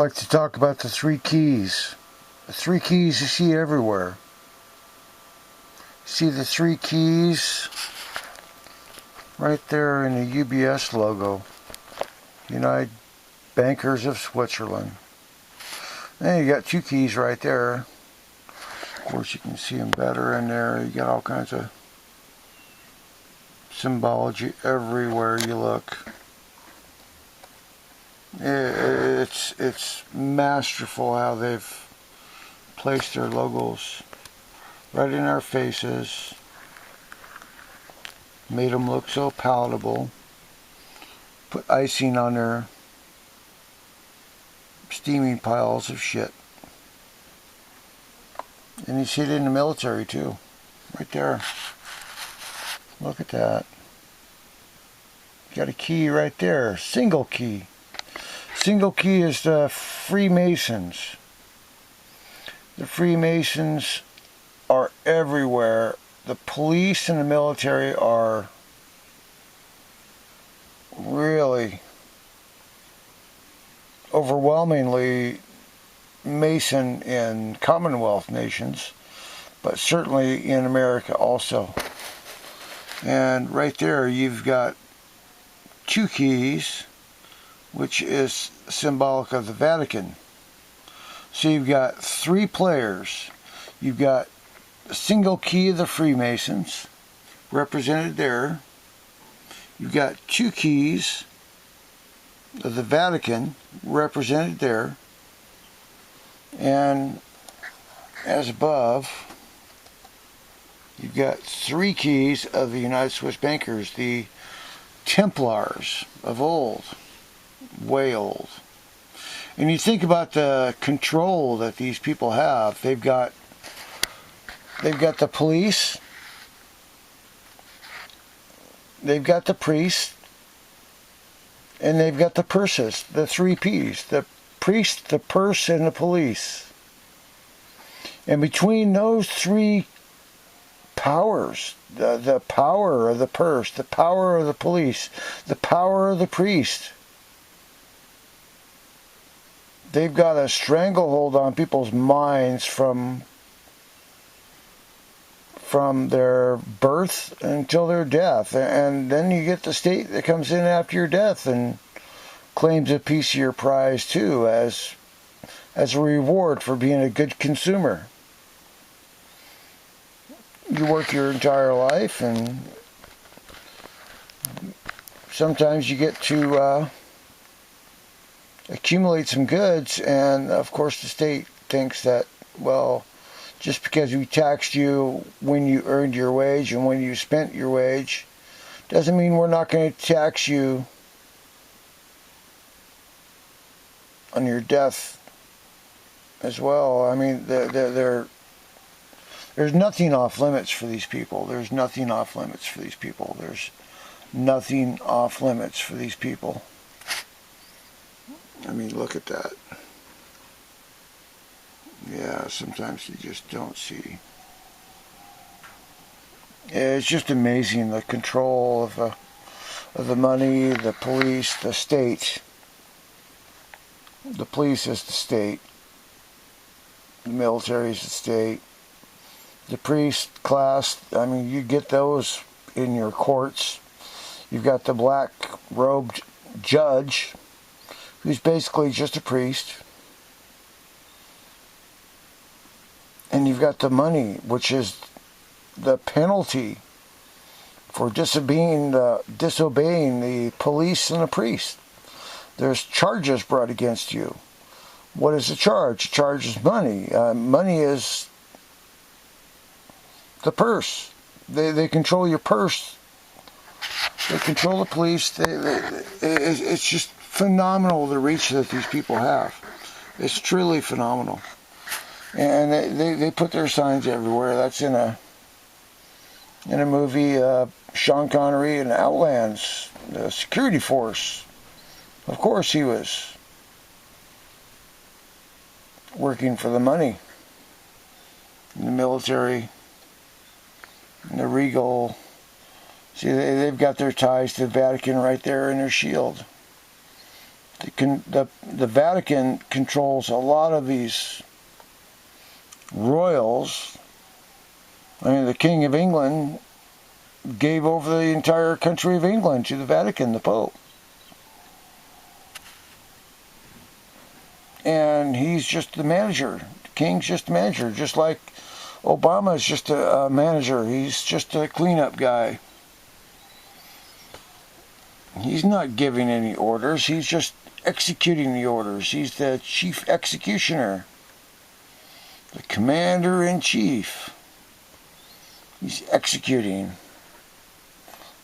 like to talk about the three keys. The three keys you see everywhere. See the three keys right there in the UBS logo. United Bankers of Switzerland. And you got two keys right there. Of course, you can see them better in there. You got all kinds of symbology everywhere you look. It's masterful how they've placed their logos right in our faces. Made them look so palatable. Put icing on their steaming piles of shit. And you see it in the military too. Right there. Look at that. Got a key right there. Single key. Single key is the Freemasons. The Freemasons are everywhere. The police and the military are really overwhelmingly Mason in Commonwealth nations, but certainly in America also. And right there you've got two keys, which is symbolic of the Vatican. So you've got three players. You've got the single key of the Freemasons, represented there. You've got two keys of the Vatican, represented there. And as above, you've got three keys of the United Swiss Bankers, the Templars of old, way old. And you think about the control that these people have. They've got the police, they've got the priest, and they've got the purses, the three P's, the priest, the purse, and the police. And between those three powers, the power of the purse, the power of the police, the power of the priest, they've got a stranglehold on people's minds from their birth until their death. And then you get the state that comes in after your death and claims a piece of your prize too, as a reward for being a good consumer. You work your entire life, and sometimes you get to accumulate some goods, and of course the state thinks that, well, just because we taxed you when you earned your wage and when you spent your wage, doesn't mean we're not going to tax you on your death as well. I mean, there's nothing off limits for these people. There's nothing off limits for these people. There's nothing off limits for these people. I mean, look at that. Yeah, sometimes you just don't see. It's just amazing, the control of the money, the police, the state. The police is the state. The military is the state. The priest class, I mean, you get those in your courts. You've got the black-robed judge, who's basically just a priest. And you've got the money, which is the penalty for disobeying the police and the priest. There's charges brought against you. What is the charge? The charge is money. Money is the purse. They control your purse. They control the police. It's just phenomenal, the reach that these people have. It's truly phenomenal. And they put their signs everywhere. That's in a movie, Sean Connery in Outlands, the security force. Of course he was working for the money. In the military, and the regal. See, they've got their ties to the Vatican right there in their shield. the Vatican controls a lot of these royals. I mean, the King of England gave over the entire country of England to the Vatican, the Pope. And he's just the manager. The King's just the manager, just like Obama's just a manager. He's just a cleanup guy. He's not giving any orders. He's just executing the orders. He's the chief executioner. The commander-in-chief. He's executing.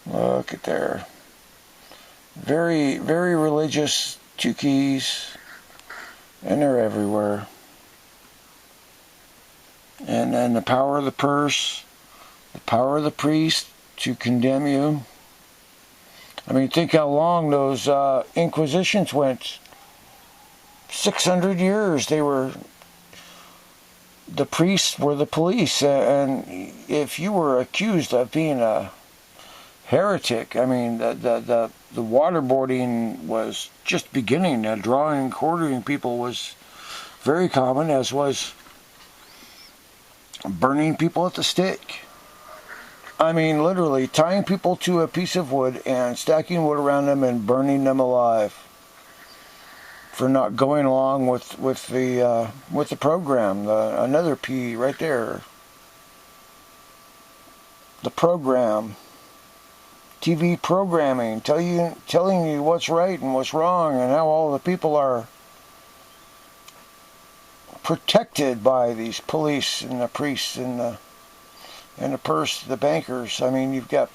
Look at there. Very, very religious. 2 keys. And they're everywhere. And then the power of the purse. The power of the priest to condemn you. I mean, think how long those inquisitions went. 600 years. The priests were the police, and if you were accused of being a heretic, I mean, the waterboarding was just beginning. Drawing and quartering people was very common, as was burning people at the stake. I mean, literally tying people to a piece of wood and stacking wood around them and burning them alive for not going along with the program. Another P right there. The program, TV programming, telling you what's right and what's wrong, and how all the people are protected by these police and the priests and the purse, the bankers. I mean, you've got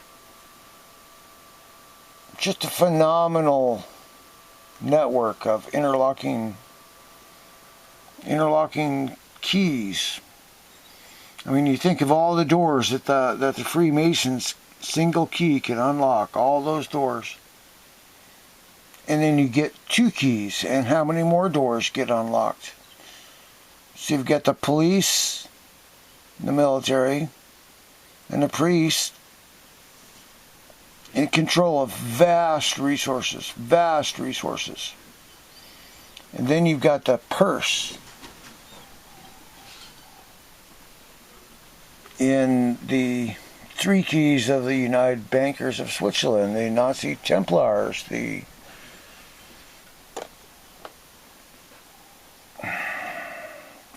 just a phenomenal network of interlocking keys. I mean, you think of all the doors that the Freemasons single key can unlock, all those doors. And then you get 2 keys, and how many more doors get unlocked? So you've got the police, the military, and the priest in control of vast resources. And then you've got the purse in the 3 keys of the United Bankers of Switzerland, the Nazi Templars,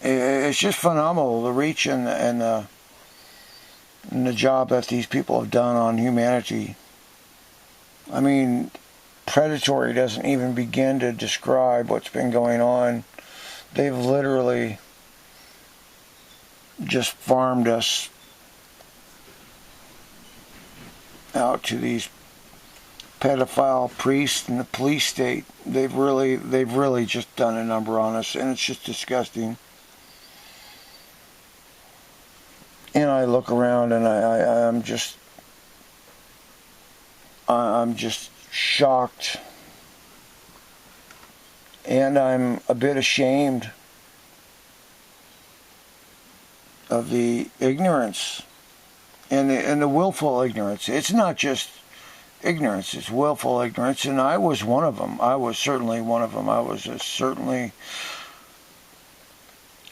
it's just phenomenal, the reach and the job that these people have done on humanity. I mean, predatory doesn't even begin to describe what's been going on. They've literally just farmed us out to these pedophile priests and the police state. They've really just done a number on us, and it's just disgusting. And I look around and I'm just shocked, and I'm a bit ashamed of the ignorance and the willful ignorance. It's not just ignorance, it's willful ignorance, and I was one of them. I was certainly one of them. I was certainly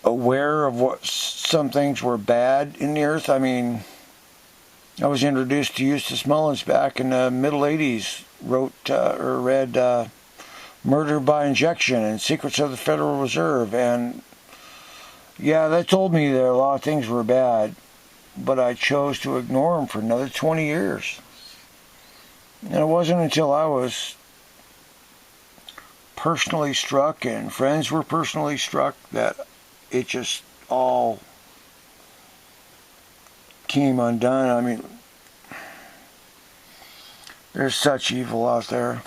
aware of what some things were bad in the earth. I mean, I was introduced to Eustace Mullins back in the middle 80s, read Murder by Injection and Secrets of the Federal Reserve, and yeah, that told me that a lot of things were bad, but I chose to ignore them for another 20 years. And it wasn't until I was personally struck and friends were personally struck that it just all came undone. I mean, there's such evil out there.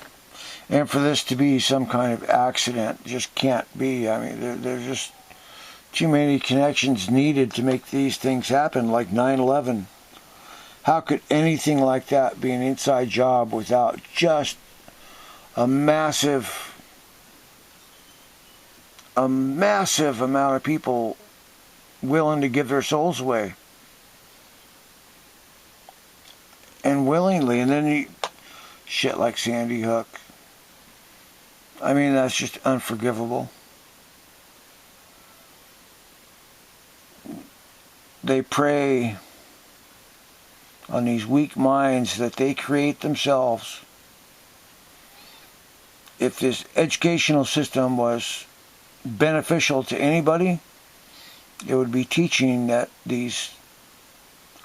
And for this to be some kind of accident just can't be. I mean, there's just too many connections needed to make these things happen, like 9/11. How could anything like that be an inside job without just a massive amount of people willing to give their souls away? And willingly. And then shit like Sandy Hook. I mean, that's just unforgivable. They prey on these weak minds that they create themselves. If this educational system was beneficial to anybody, it would be teaching that these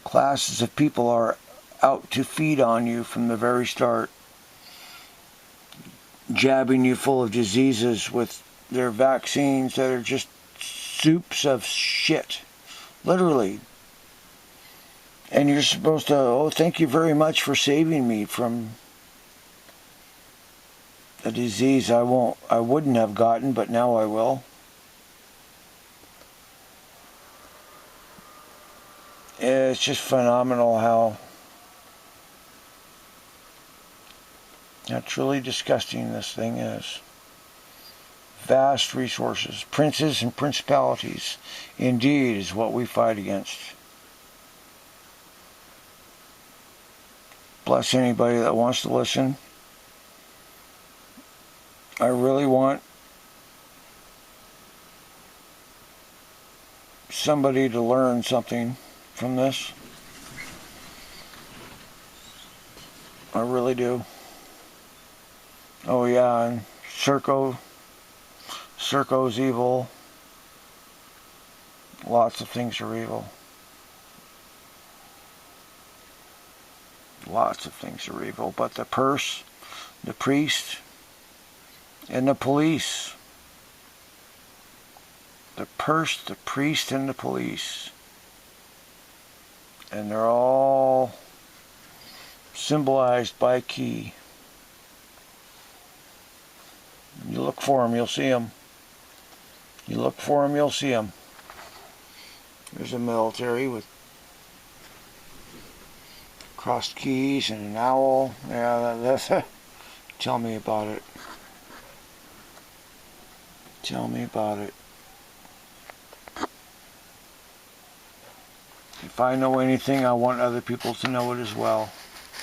classes of people are out to feed on you from the very start, jabbing you full of diseases with their vaccines that are just soups of shit, literally. And you're supposed to, oh, thank you very much for saving me from a disease I wouldn't have gotten, but now I will. It's just phenomenal how truly disgusting this thing is. Vast resources, princes and principalities, indeed, is what we fight against. Bless anybody that wants to listen. I really want somebody to learn something from this. I really do. Oh yeah, and Serco's evil. Lots of things are evil. Lots of things are evil. But the purse, the priest, and the police. The purse, the priest, and the police. And they're all symbolized by a key. You look for them, you'll see them. You look for them, you'll see them. There's a military with crossed keys and an owl. Yeah, that's tell me about it. Tell me about it. If I know anything, I want other people to know it as well.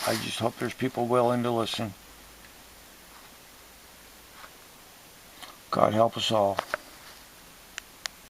I just hope there's people willing to listen. God help us all.